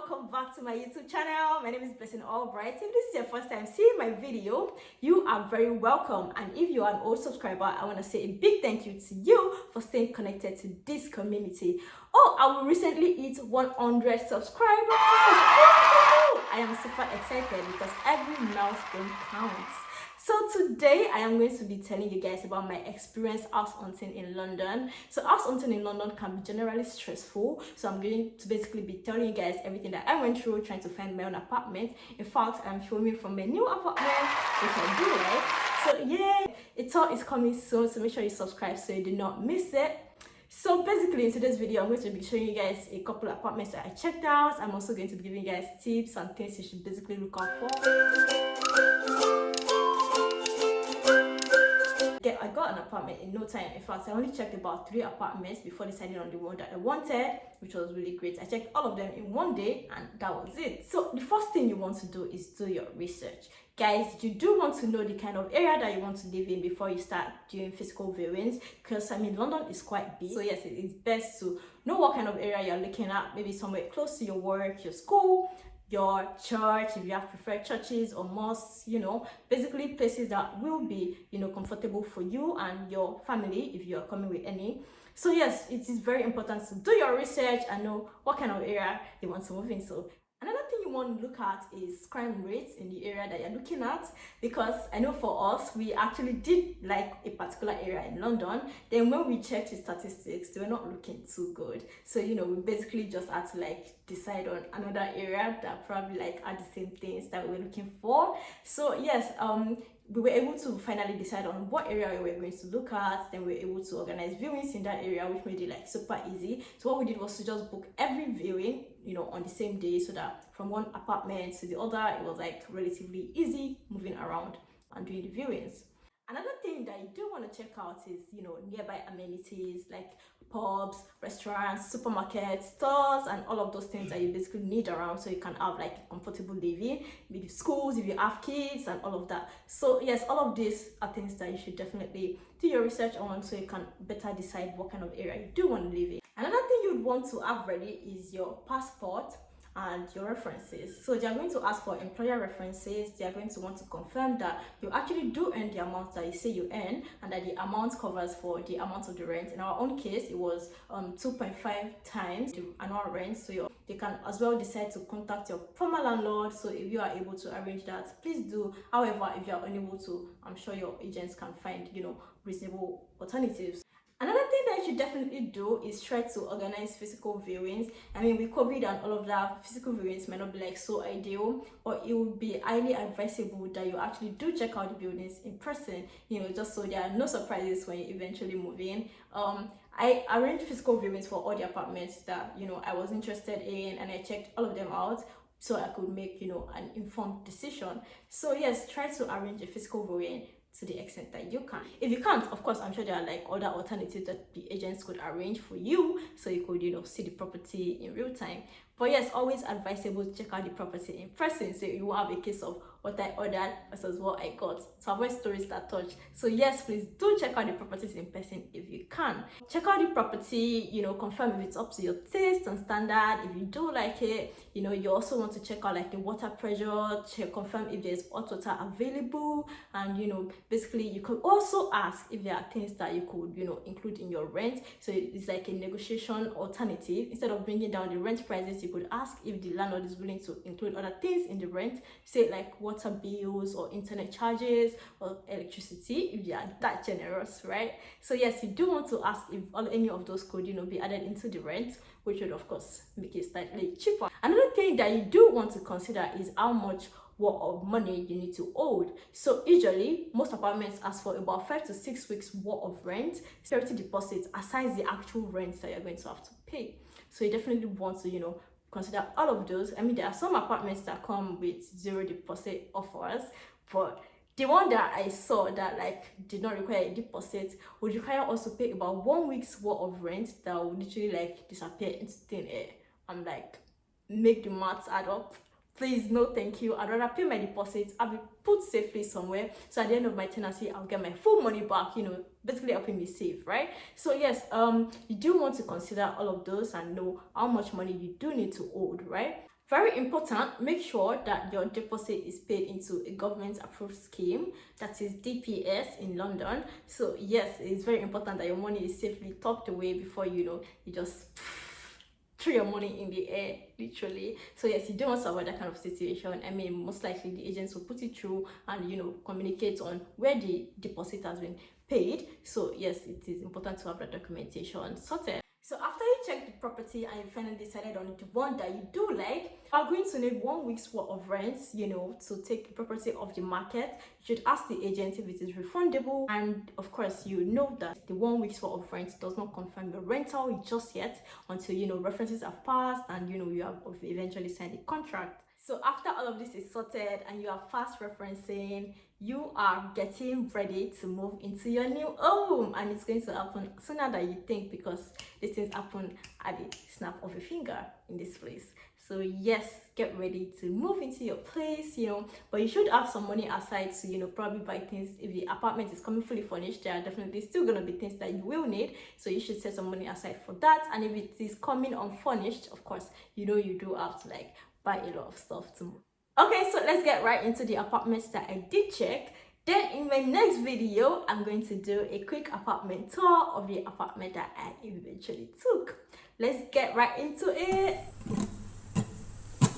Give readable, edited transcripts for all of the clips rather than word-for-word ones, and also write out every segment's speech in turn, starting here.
welcome back to my YouTube channel. My name is Blessing Albright. If this is your first time seeing my video, you are very welcome, and if you are an old subscriber, I want to say a big thank you to you for staying connected to this community. Oh, I will recently hit 100 subscribers. I am super excited because every milestone counts. So today I am going to be telling you guys about my experience house hunting in London. So house hunting in London can be generally stressful. So I'm going to basically be telling you guys everything that I went through trying to find my own apartment. In fact, I'm filming from my new apartment, which I do like. So yeah, a tour is coming soon, so make sure you subscribe so you do not miss it. So basically in today's video, I'm going to be showing you guys a couple of apartments that I checked out. I'm also going to be giving you guys tips and things you should basically look out for. I got an apartment in no time. In fact, I only checked about 3 apartments before deciding on the one that I wanted, which was really great. I checked all of them in one day and that was it. So the first thing you want to do is do your research. Guys, you do want to know the kind of area that you want to live in before you start doing physical viewings, because I mean London is quite big. So yes, it is best to know what kind of area you're looking at, maybe somewhere close to your work, your school, your church, if you have preferred churches or mosques, you know, basically places that will be, you know, comfortable for you and your family if you are coming with any. So yes, it is very important to do your research and know what kind of area you want to move in. So another thing you want to look at is crime rates in the area that you're looking at, because I know for us, we actually did like a particular area in London. Then when we checked the statistics, they were not looking too good. So, you know, we basically just had to like decide on another area that probably like had the same things that we were looking for. So yes, we were able to finally decide on what area we were going to look at. Then we were able to organize viewings in that area, which made it like super easy. So what we did was to just book every viewing, you know, on the same day, so that from one apartment to the other, it was like relatively easy moving around and doing the viewings. Another thing that you do want to check out is, you know, nearby amenities like pubs, restaurants, supermarkets, stores, and all of those things that you basically need around so you can have like a comfortable living, maybe schools if you have kids and all of that. So yes, all of these are things that you should definitely do your research on so you can better decide what kind of area you do want to live in. Another thing you'd want to have ready is your passport and your references. So they are going to ask for employer references. They are going to want to confirm that you actually do earn the amount that you say you earn and that the amount covers for the amount of the rent. In our own case, it was 2.5 times the annual rent. So they can as well decide to contact your former landlord. So if you are able to arrange that, please do. However, if you are unable to, I'm sure your agents can find, you know, reasonable alternatives. Another thing that you should definitely do is try to organize physical viewings. I mean, with COVID and all of that, physical viewings might not be like so ideal, or it would be highly advisable that you actually do check out the buildings in person, you know, just so there are no surprises when you eventually move in. I arranged physical viewings for all the apartments that, you know, I was interested in, and I checked all of them out so I could make, you know, an informed decision. So yes, try to arrange a physical viewing to the extent that you can. If you can't, of course, I'm sure there are like other alternatives that the agents could arrange for you so you could, you know, see the property in real time. But yes, always advisable to check out the property in person so you won't have a case of what I ordered versus what I got, to avoid stories that touch. So yes, please do check out the properties in person if you can. Check out the property, you know, confirm if it's up to your taste and standard. If you do like it, you know, you also want to check out like the water pressure, confirm if there's hot water available, and you know, basically you could also ask if there are things that you could, you know, include in your rent. So it's like a negotiation alternative. Instead of bringing down the rent prices, you could ask if the landlord is willing to include other things in the rent, say like water bills or internet charges or electricity, if they are that generous, right? So yes, you do want to ask if any of those could, you know, be added into the rent, which would of course make it slightly cheaper. Another thing that you do want to consider is how much worth of money you need to hold. So usually most apartments ask for about 5 to 6 weeks worth of rent, security deposits aside the actual rent that you're going to have to pay. So you definitely want to, you know, consider all of those. I mean, there are some apartments that come with 0 deposit offers, but the one that I saw that like did not require a deposit would require us to pay about 1 week's worth of rent that would literally like disappear into thin air. I'm like, make the maths add up. Please, no thank you. I'd rather pay my deposits, I'll be put safely somewhere, so at the end of my tenancy I'll get my full money back, you know, basically helping me save, right? So yes, you do want to consider all of those and know how much money you do need to hold, right? Very important, make sure that your deposit is paid into a government approved scheme, that is DPS in London. So yes, it's very important that your money is safely tucked away before you just throw your money in the air, literally. So yes, you don't want to avoid that kind of situation. I mean, most likely the agents will put it through and communicate on where the deposit has been paid. So yes, it is important to have that documentation sorted. So after you check the property and you finally decided on the one that you do like, you are going to need 1 week's worth of rent, to take the property off the market. You should ask the agent if it is refundable, and of course you know that the 1 week's worth of rent does not confirm your rental just yet until references have passed and you have eventually signed the contract. So after all of this is sorted and you are fast referencing, you are getting ready to move into your new home, and it's going to happen sooner than you think, because these things happen at the snap of a finger in this place. So yes, get ready to move into your place, but you should have some money aside to probably buy things. If the apartment is coming fully furnished, there are definitely still going to be things that you will need, so you should set some money aside for that. And if it is coming unfurnished, of course you do have to buy a lot of stuff too. Okay, so let's get right into the apartments that I did check. Then in my next video, I'm going to do a quick apartment tour of the apartment that I eventually took. Let's get right into it.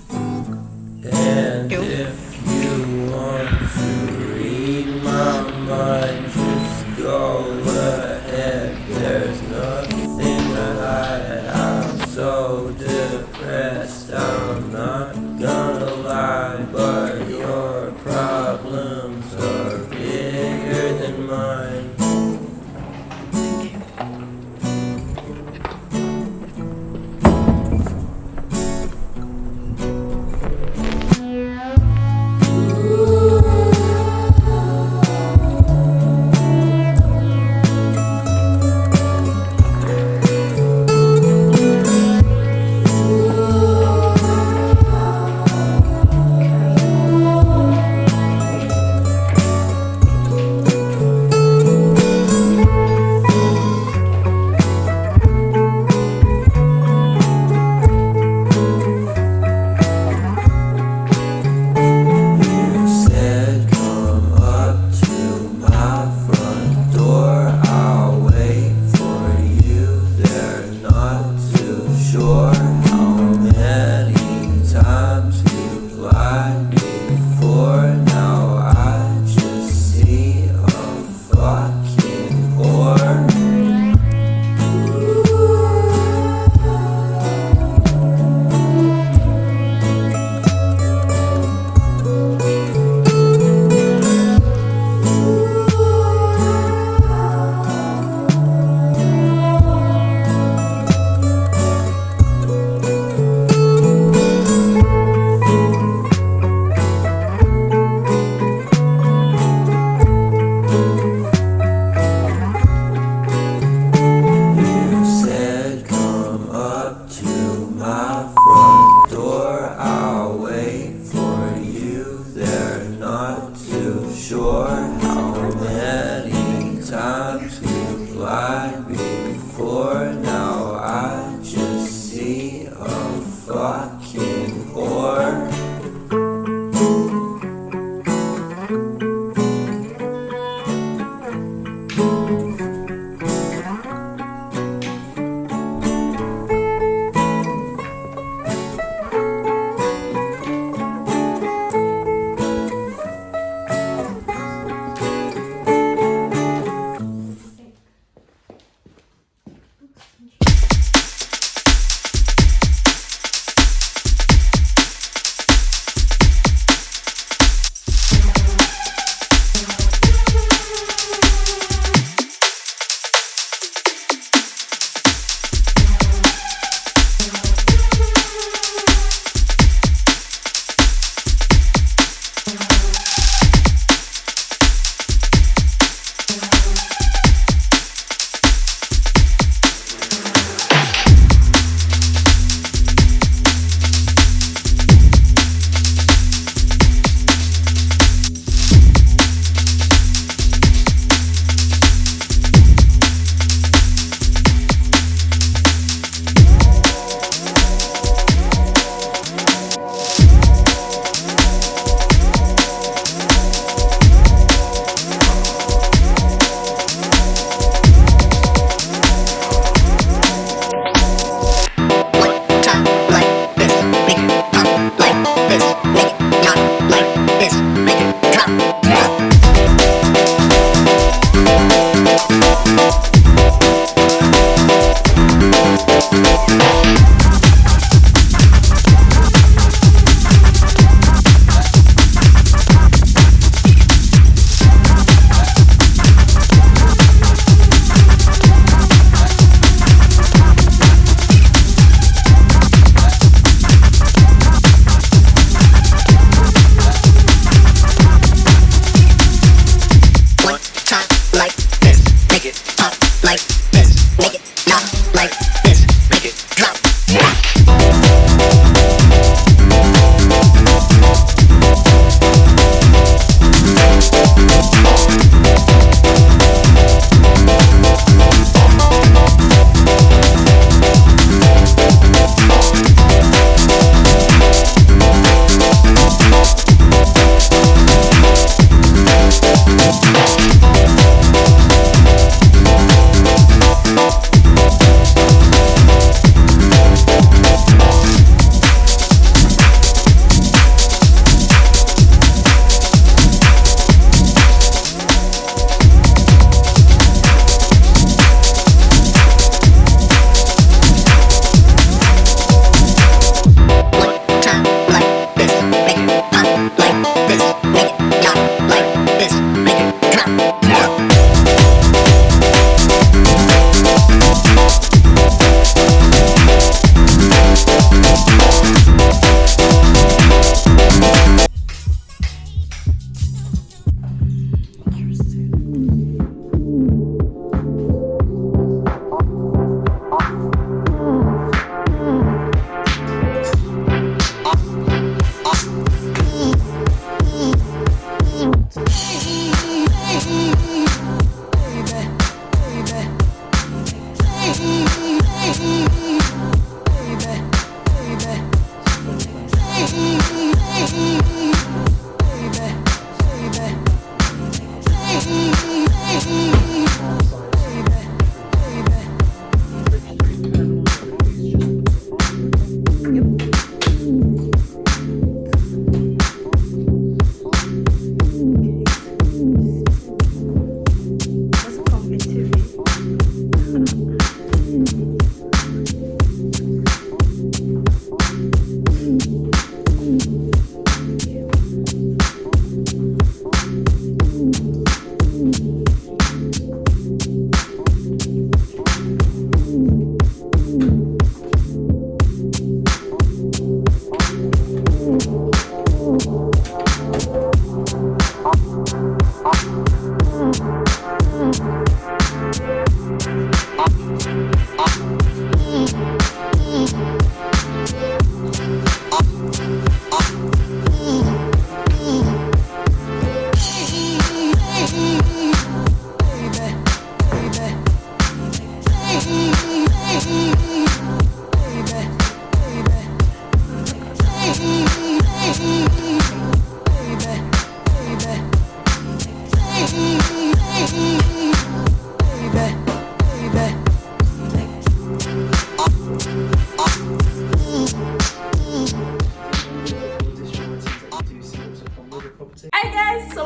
And if you want to read my mind, just go ahead. There's nothing to hide. I'm so depressed, I'm not gonna lie, but your problems are bigger than mine.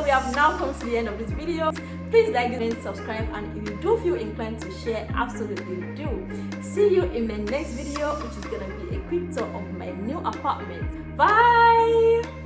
So we have now come to the end of this video. Please like this and subscribe, and if you do feel inclined to share, absolutely do. See you in my next video, which is gonna be a quick tour of my new apartment. Bye.